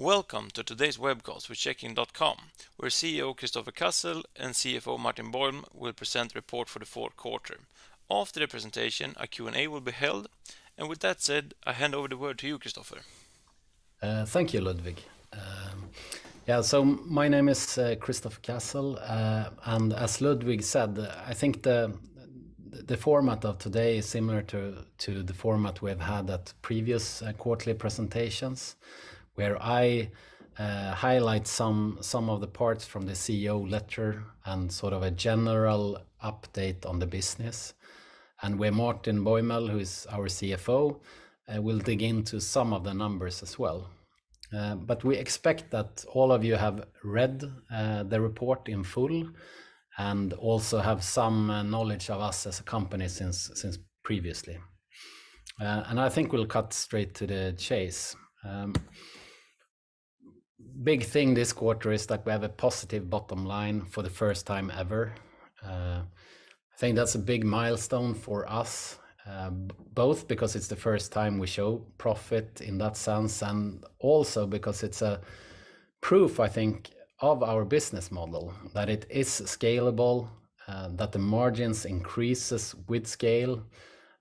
Welcome to today's webcast with Checking.com, where CEO Kristoffer Cassel and CFO Baeuml will present the report for the fourth quarter. After the presentation, a Q&A will be held, and with that said, I hand over the word to you, Kristoffer. Thank you, Ludwig. So my name is Kristoffer Cassel, and as Ludwig said, I think the format of today is similar to the format we've had at previous quarterly presentations, where I highlight some of the parts from the CEO letter and sort of a general update on the business, and where Martin Baeuml, who is our CFO, will dig into some of the numbers as well. But we expect that all of you have read the report in full and also have some knowledge of us as a company since previously. And I think we'll cut straight to the chase. Big thing this quarter is that we have a positive bottom line for the first time ever. I think that's a big milestone for us, both because it's the first time we show profit in that sense, and also because it's a proof, I think, of our business model, that it is scalable, that the margins increases with scale,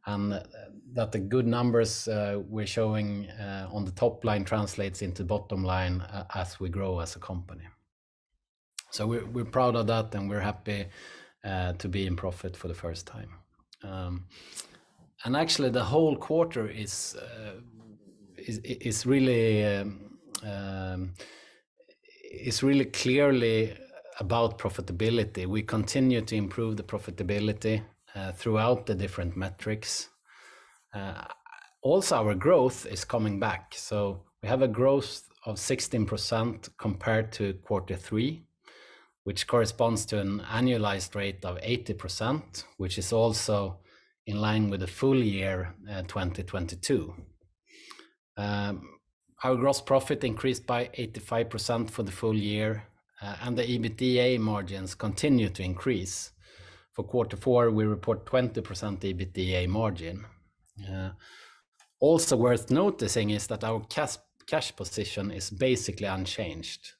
and that the good numbers we're showing on the top line translates into bottom line as we grow as a company. So we're proud of that, and we're happy to be in profit for the first time. And actually, the whole quarter is really clearly about profitability. We continue to improve the profitability throughout the different metrics. Also, our growth is coming back. So we have a growth of 16% compared to quarter three, which corresponds to an annualized rate of 80%, which is also in line with the full year 2022. Our gross profit increased by 85% for the full year, and the EBITDA margins continue to increase. For quarter four, we report 20% EBITDA margin. Also worth noticing is that our cash position is basically unchanged.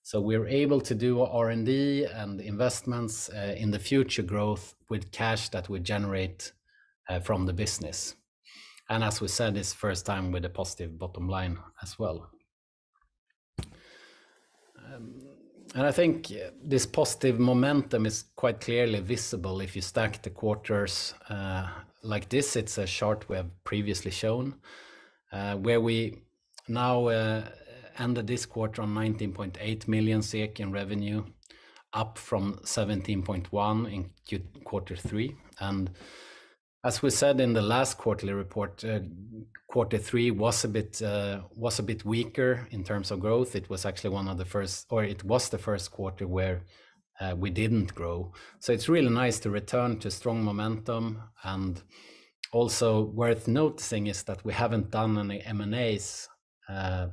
So we're able to do R&D and investments in the future growth with cash that we generate from the business. And as we said, it's first time with a positive bottom line as well. And I think this positive momentum is quite clearly visible if you stack the quarters like this. It's a chart we have previously shown, where we now ended this quarter on 19.8 million SEK in revenue, up from 17.1 in quarter three. And as we said in the last quarterly report, quarter three was a bit weaker in terms of growth. It was actually it was the first quarter where we didn't grow. So it's really nice to return to strong momentum. And also worth noticing is that we haven't done any M&As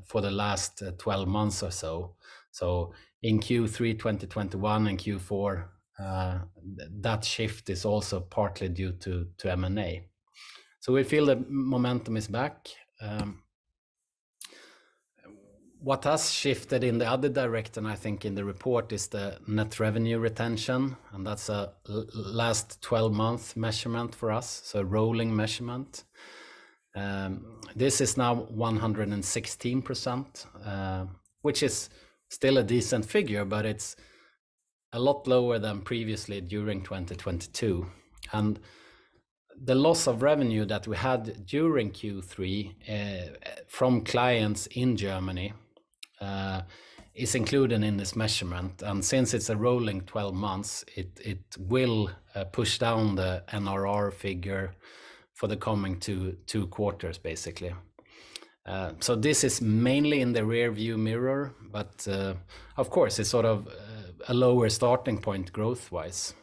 for the last 12 months or so. So in Q3 2021 and Q4, that shift is also partly due to M&A. So we feel the momentum is back. What has shifted in the other direction, I think, in the report is the net revenue retention, and that's a last 12-month measurement for us, so rolling measurement. This is now 116%, which is still a decent figure, but it's a lot lower than previously during 2022. And the loss of revenue that we had during Q3 from clients in Germany is included in this measurement. And since it's a rolling 12 months, it will push down the NRR figure for the coming two quarters, basically. So this is mainly in the rear view mirror, but of course it's sort of a lower starting point growth-wise.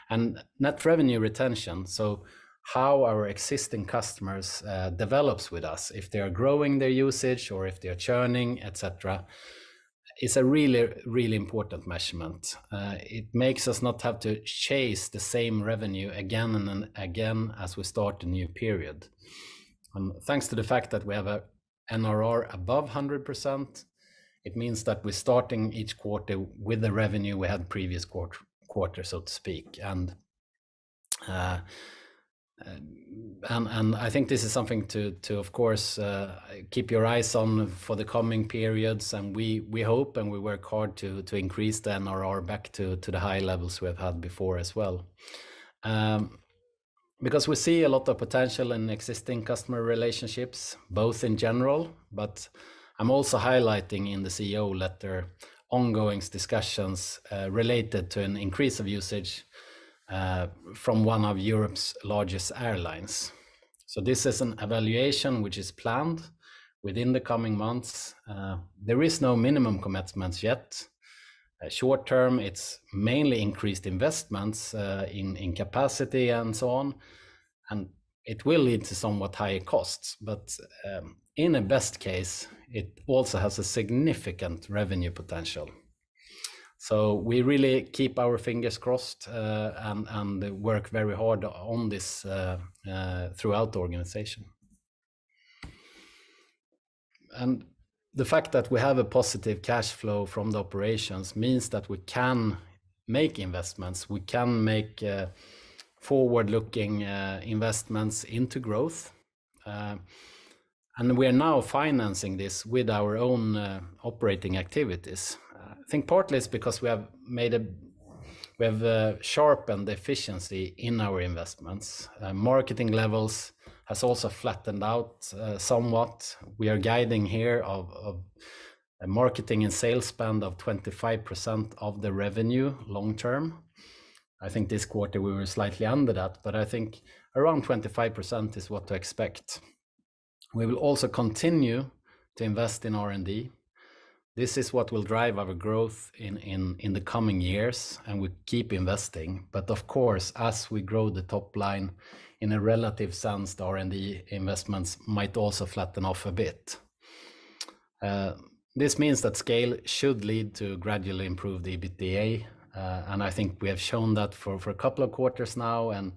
And net revenue retention, so how our existing customers develops with us, if they are growing their usage or if they are churning, etc., is a really, really important measurement. It makes us not have to chase the same revenue again and again as we start a new period. Thanks to the fact that we have a NRR above 100%, it means that we're starting each quarter with the revenue we had previous quarter, so to speak. And I think this is something to of course keep your eyes on for the coming periods, and we hope and we work hard to increase the NRR back to the high levels we have had before as well. Because we see a lot of potential in existing customer relationships, both in general, but I'm also highlighting in the CEO letter ongoing discussions related to an increase of usage from one of Europe's largest airlines. So this is an evaluation which is planned within the coming months. There is no minimum commitments yet. Short term, it's mainly increased investments in capacity and so on, and it will lead to somewhat higher costs. But in a best case, it also has a significant revenue potential. So we really keep our fingers crossed and work very hard on this throughout the organization. And the fact that we have a positive cash flow from the operations means that we can make investments, we can make forward-looking investments into growth. And we are now financing this with our own operating activities. I think partly it's because we have sharpened the efficiency in our investments. Marketing levels has also flattened out somewhat. We are guiding here of a marketing and sales spend of 25% of the revenue long term. I think this quarter we were slightly under that, but I think around 25% is what to expect. We will also continue to invest in R&D. This is what will drive our growth in the coming years, and we keep investing. But of course, as we grow the top line in a relative sense, the R&D investments might also flatten off a bit. This means that scale should lead to gradually improved EBITDA, and I think we have shown that for a couple of quarters now, and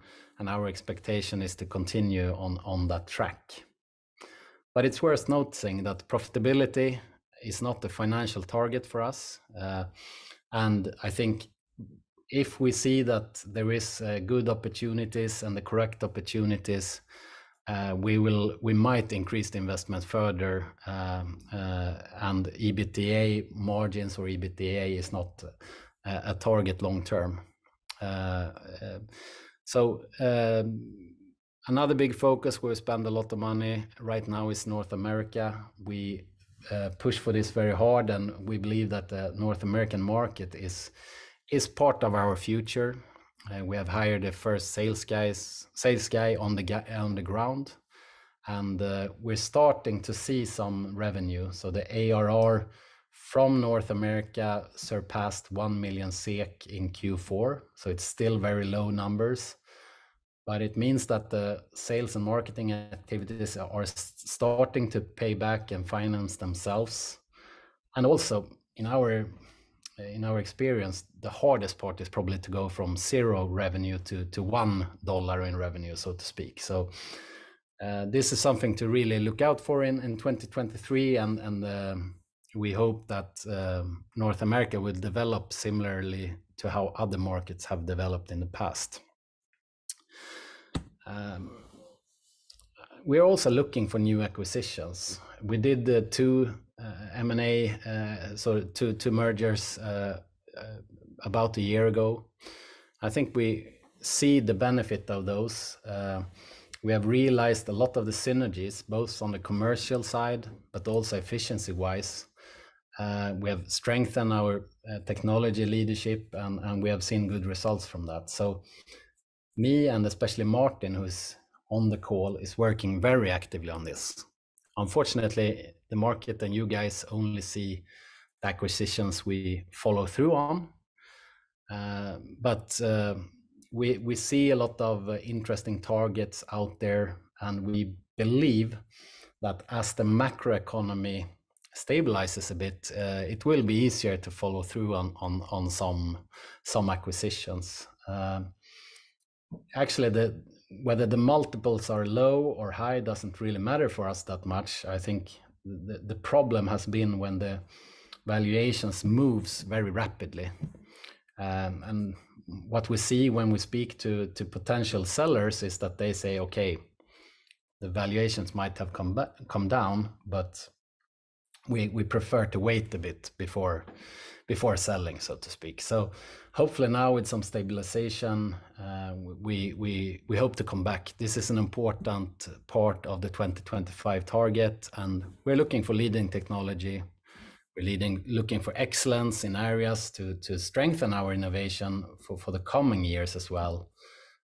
our expectation is to continue on that track. But it's worth noticing that profitability is not a financial target for us. And I think if we see that there is good opportunities and the correct opportunities, we might increase the investment further, and EBITDA margins or EBITDA is not a target long term. Another big focus where we spend a lot of money right now is North America. We push for this very hard, and we believe that the North American market is part of our future. We have hired the first sales guy on the ground, and we're starting to see some revenue. So the ARR from North America surpassed 1 million SEK in Q4. So it's still very low numbers, but it means that the sales and marketing activities are starting to pay back and finance themselves. And also in our experience, the hardest part is probably to go from zero revenue to $1 in revenue, so to speak. So this is something to really look out for in 2023, and we hope that North America will develop similarly to how other markets have developed in the past. We're also looking for new acquisitions. We did two M&A, so two mergers about a year ago. I think we see the benefit of those. We have realized a lot of the synergies, both on the commercial side, but also efficiency-wise. We have strengthened our technology leadership, and we have seen good results from that. So me, and especially Martin, who's on the call, is working very actively on this. Unfortunately, the market and you guys only see the acquisitions we follow through on. But we see a lot of interesting targets out there, and we believe that as the macroeconomy stabilizes a bit, it will be easier to follow through on some acquisitions. Actually, whether the multiples are low or high doesn't really matter for us that much. I think the problem has been when the valuations moves very rapidly. And what we see when we speak to potential sellers is that they say, okay, the valuations might have come down, but we prefer to wait a bit before selling, so to speak. So hopefully now with some stabilization, we hope to come back. This is an important part of the 2025 target, and we're looking for leading technology. We're looking for excellence in areas to strengthen our innovation for the coming years as well.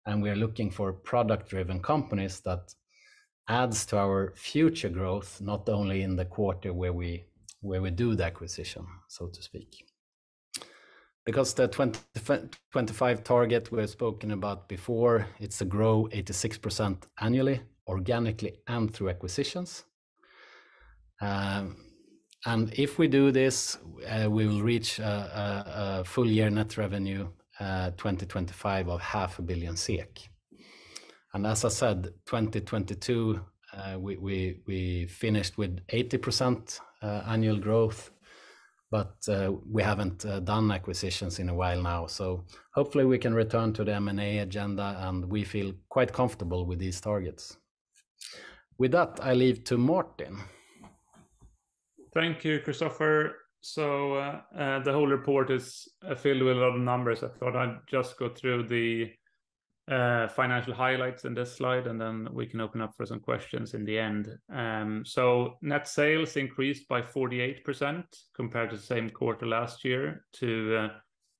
And we're looking for product-driven companies that adds to our future growth, not only in the quarter where we do the acquisition, so to speak. Because the 2025 target we've spoken about before, it's to grow 86% annually, organically and through acquisitions. And if we do this, we will reach a full year net revenue 2025 of 500 million SEK. And as I said, 2022, we finished with 80% annual growth, but we haven't done acquisitions in a while now. So hopefully we can return to the M&A agenda, and we feel quite comfortable with these targets. With that, I leave to Martin. Thank you, Kristoffer. So the whole report is filled with a lot of numbers. I thought I'd just go through the financial highlights in this slide, and then we can open up for some questions in the end. So net sales increased by 48% compared to the same quarter last year to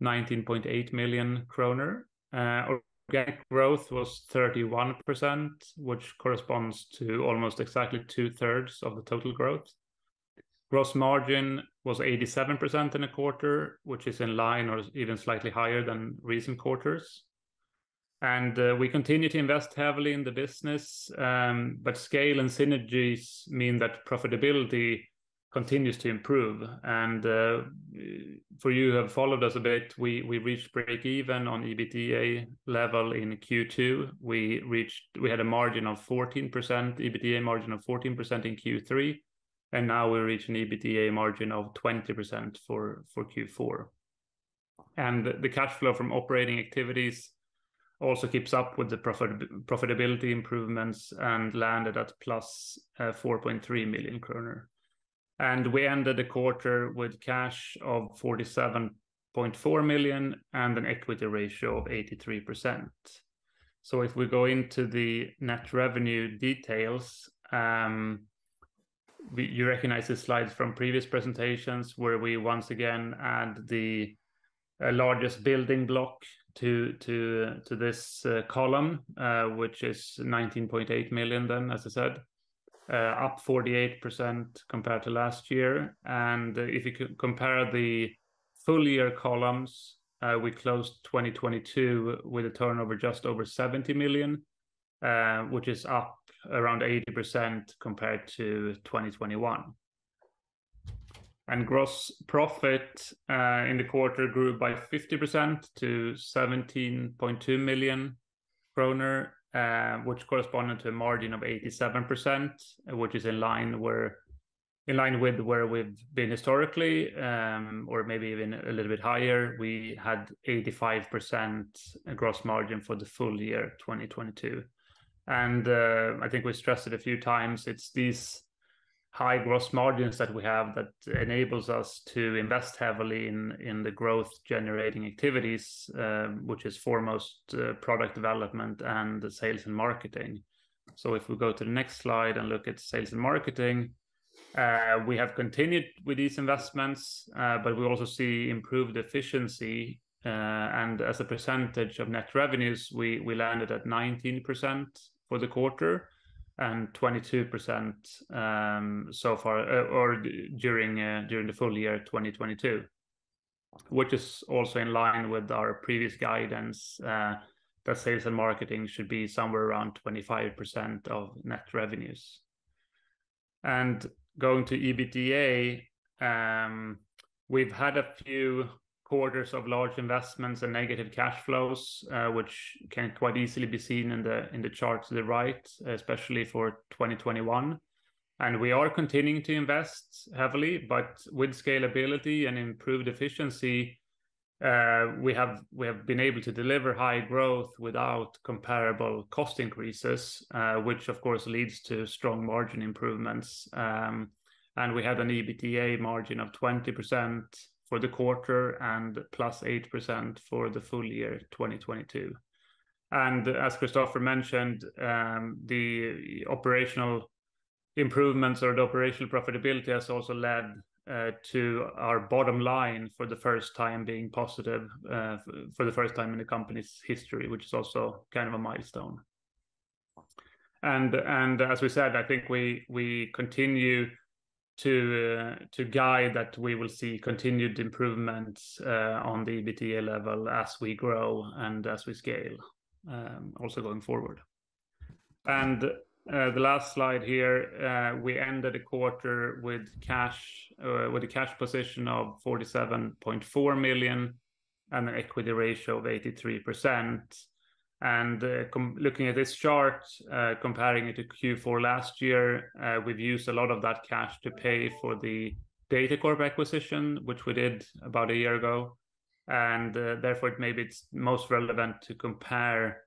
19.8 million kronor. Organic growth was 31%, which corresponds to almost exactly 2/3 of the total growth. Gross margin was 87% in a quarter, which is in line or even slightly higher than recent quarters. And we continue to invest heavily in the business, but scale and synergies mean that profitability continues to improve. And for you who have followed us a bit, we reached break even on EBITDA level in Q2. We had a margin of 14%, EBITDA margin of 14% in Q3. And now we reach an EBITDA margin of 20% for Q4. And the cash flow from operating activities also keeps up with the profitability improvements and landed at plus 4.3 million kronor. And we ended the quarter with cash of 47.4 million and an equity ratio of 83%. So if we go into the net revenue details, you recognize the slides from previous presentations where we once again add the largest building block to this column, which is 19.8 million then, as I said, up 48% compared to last year. And if you could compare the full year columns, we closed 2022 with a turnover just over 70 million, which is up around 80% compared to 2021. And gross profit in the quarter grew by 50% to 17.2 million kronor, which corresponded to a margin of 87%, which is in line with where we've been historically, or maybe even a little bit higher. We had 85% gross margin for the full year 2022. And I think we stressed it a few times. It's these high gross margins that we have that enables us to invest heavily in the growth generating activities, which is foremost product development and the sales and marketing. So if we go to the next slide and look at sales and marketing, we have continued with these investments, but we also see improved efficiency. And as a percentage of net revenues, we landed at 19% for the quarter and 22% so far, or during the full year 2022, which is also in line with our previous guidance that sales and marketing should be somewhere around 25% of net revenues. And going to EBITDA, we've had a few quarters of large investments and negative cash flows, which can quite easily be seen in the chart to the right, especially for 2021. And we are continuing to invest heavily, but with scalability and improved efficiency, we have been able to deliver high growth without comparable cost increases, which of course leads to strong margin improvements. And we had an EBITDA margin of 20% for the quarter and +8% for the full year 2022. And as Kristoffer mentioned, the operational improvements or the operational profitability has also led to our bottom line for the first time being positive for the first time in the company's history, which is also kind of a milestone. And as we said, I think we continue to guide that we will see continued improvements on the EBITDA level as we grow and as we scale, also going forward. And the last slide here, we ended the quarter with a cash position of 47.4 million and an equity ratio of 83%. And looking at this chart, comparing it to Q4 last year, we've used a lot of that cash to pay for the Data acquisition, which we did about a year ago. And therefore, it's most relevant to compare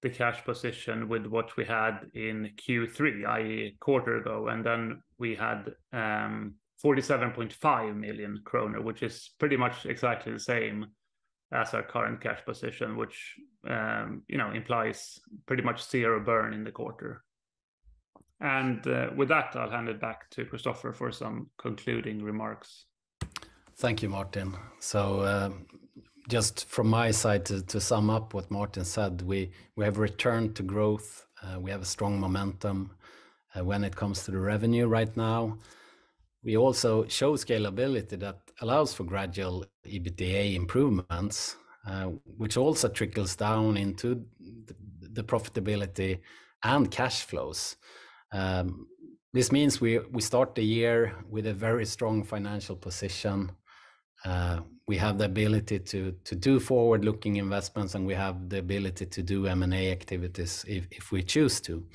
the cash position with what we had in Q3, i.e. a quarter ago. And then we had 47.5 million kronor, which is pretty much exactly the same as our current cash position, which implies pretty much zero burn in the quarter. And with that, I'll hand it back to Kristoffer for some concluding remarks. Thank you, Martin. So just from my side to sum up what Martin said, we have returned to growth. We have a strong momentum when it comes to the revenue right now. We also show scalability that allows for gradual EBITDA improvements, which also trickles down into the profitability and cash flows. This means we start the year with a very strong financial position. We have the ability to do forward-looking investments, and we have the ability to do M&A activities if we choose to.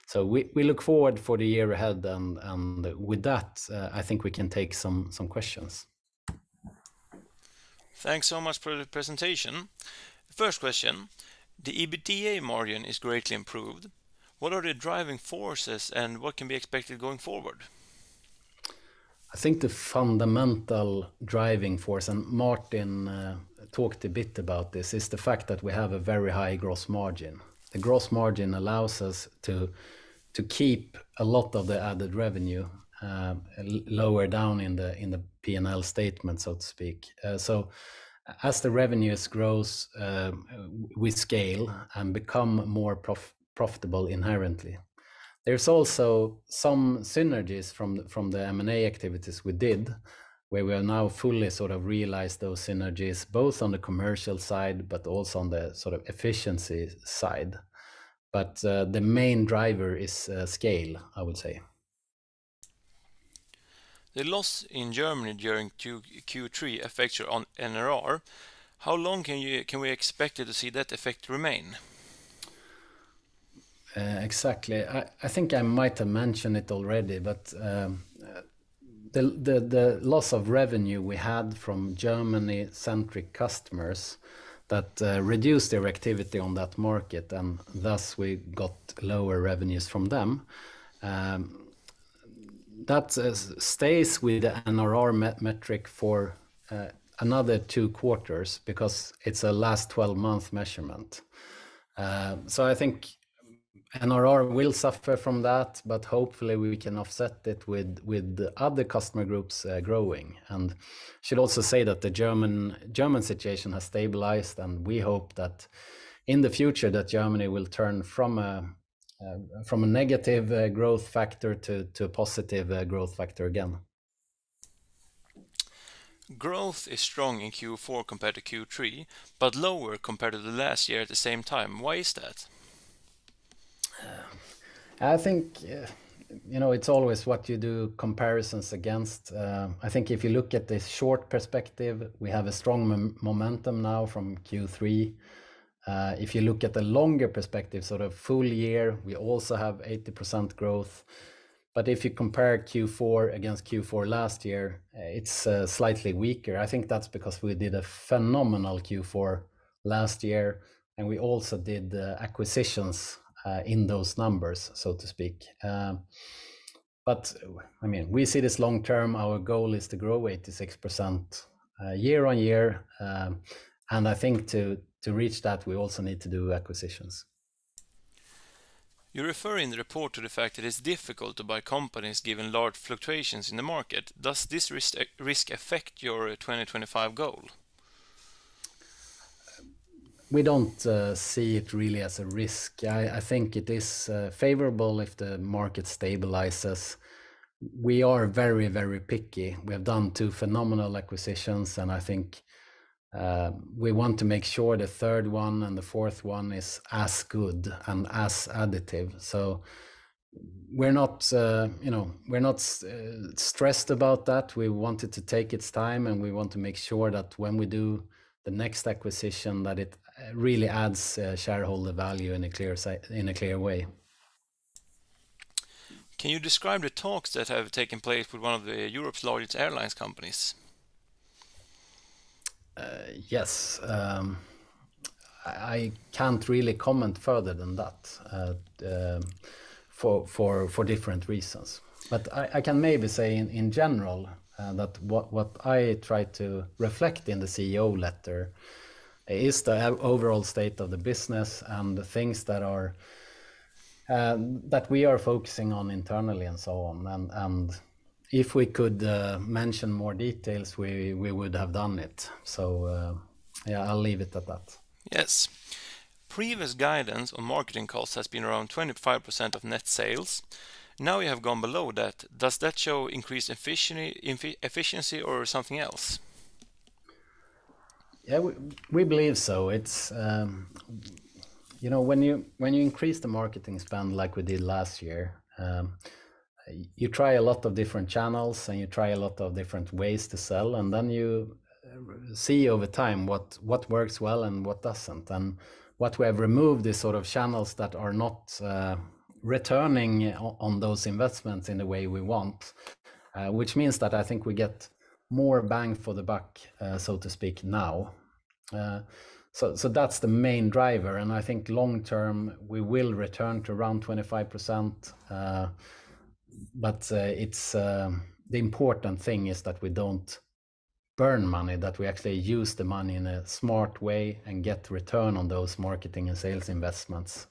So we look forward for the year ahead, and with that, I think we can take some questions. Thanks so much for the presentation. First question, the EBITDA margin is greatly improved. What are the driving forces and what can be expected going forward? I think the fundamental driving force, and Martin talked a bit about this, is the fact that we have a very high gross margin. The gross margin allows us to keep a lot of the added revenue lower down in the P&L statement, so to speak. So as the revenues grows, we scale and become more profitable inherently. There's also some synergies from the M&A activities we did, where we are now fully sort of realized those synergies, both on the commercial side, but also on the sort of efficiency side. But the main driver is scale, I would say. The loss in Germany during Q3 affects your NRR. How long can we expect to see that effect remain? Exactly. I think I might have mentioned it already, but the loss of revenue we had from Germany-centric customers that reduced their activity on that market, and thus we got lower revenues from them. That stays with the NRR metric for another 2 quarters because it's a last 12-month measurement. So I think NRR will suffer from that, but hopefully we can offset it with the other customer groups growing. And should also say that the German situation has stabilized, and we hope that in the future that Germany will turn from a negative growth factor to a positive growth factor again. Growth is strong in Q4 compared to Q3, but lower compared to the last year at the same time. Why is that? I think, it's always what you do comparisons against. I think if you look at the short perspective, we have a strong momentum now from Q3. If you look at the longer perspective, sort of full year, we also have 80% growth. But if you compare Q4 against Q4 last year, it's slightly weaker. I think that's because we did a phenomenal Q4 last year, and we also did acquisitions in those numbers, so to speak. But I mean, we see this long term. Our goal is to grow 86% year on year, and I think to reach that, we also need to do acquisitions. You refer in the report to the fact that it's difficult to buy companies given large fluctuations in the market. Does this risk affect your 2025 goal? We don't see it really as a risk. I think it is favorable if the market stabilizes. We are very, very picky. We have done 2 phenomenal acquisitions, and I think we want to make sure the third one and the fourth one is as good and as additive. So we're not, stressed about that. We want it to take its time, and we want to make sure that when we do the next acquisition, that it really adds shareholder value in a clear way. Can you describe the talks that have taken place with one of Europe's largest airlines companies? Yes. I can't really comment further than that for different reasons. But I can maybe say in general that what I try to reflect in the CEO letter is the overall state of the business and the things that are that we are focusing on internally and so on. And if we could mention more details, we would have done it. So yeah, I'll leave it at that. Yes. Previous guidance on marketing costs has been around 25% of net sales. Now you have gone below that. Does that show increased efficiency or something else? Yeah, we believe so. It's when you increase the marketing spend like we did last year, you try a lot of different channels and you try a lot of different ways to sell, and then you see over time what works well and what doesn't. And what we have removed is sort of channels that are not returning on those investments in the way we want, which means that I think we get more bang for the buck, so to speak, now. So that's the main driver, and I think long term we will return to around 25%. But it's the important thing is that we don't burn money, that we actually use the money in a smart way and get return on those marketing and sales investments.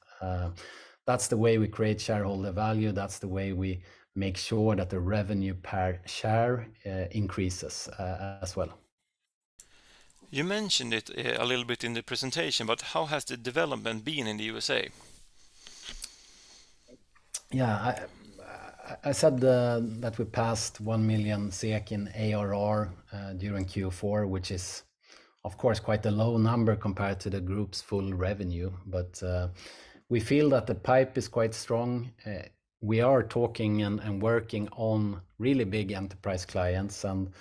That's the way we create shareholder value. That's the way we make sure that the revenue per share increases as well. You mentioned it a little bit in the presentation, but how has the development been in the USA? Yeah, I said that we passed 1 million SEK in ARR during Q4, which is, of course, quite a low number compared to the group's full revenue. But we feel that the pipe is quite strong. We are talking and working on really big enterprise clients, and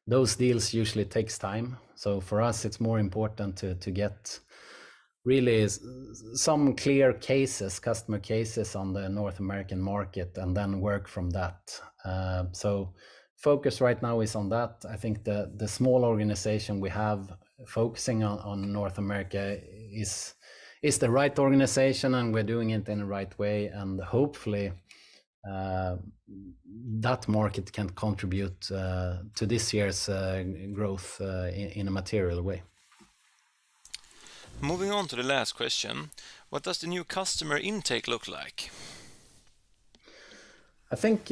those deals usually takes time. So for us, it's more important to get really some clear cases, customer cases on the North American market, and then work from that. So focus right now is on that. I think the small organization we have focusing on North America is the right organization, and we're doing it in the right way. And hopefully that market can contribute to this year's growth in a material way. Moving on to the last question, what does the new customer intake look like? I think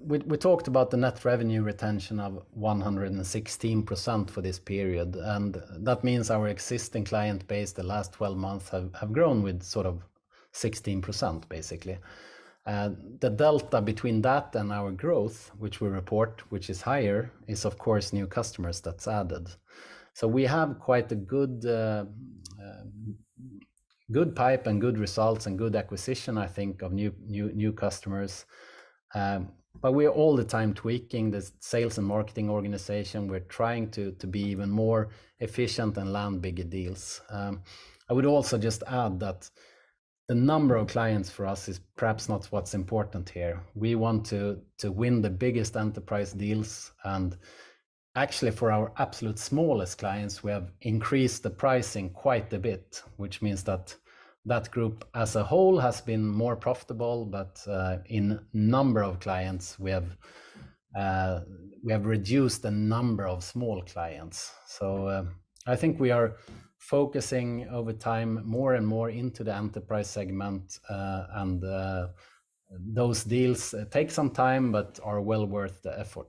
we talked about the net revenue retention of 116% for this period, and that means our existing client base the last 12 months have grown with sort of 16% basically. The delta between that and our growth, which we report, which is higher, is of course new customers that's added. So we have quite a good pipe and good results and good acquisition, I think, of new customers. But we're all the time tweaking the sales and marketing organization. We're trying to be even more efficient and land bigger deals. I would also just add that the number of clients for us is perhaps not what's important here. We want to win the biggest enterprise deals, and actually for our absolute smallest clients, we have increased the pricing quite a bit, which means that that group as a whole has been more profitable, but in number of clients, we have reduced the number of small clients. So I think we are focusing over time more and more into the enterprise segment, and those deals take some time, but are well worth the effort.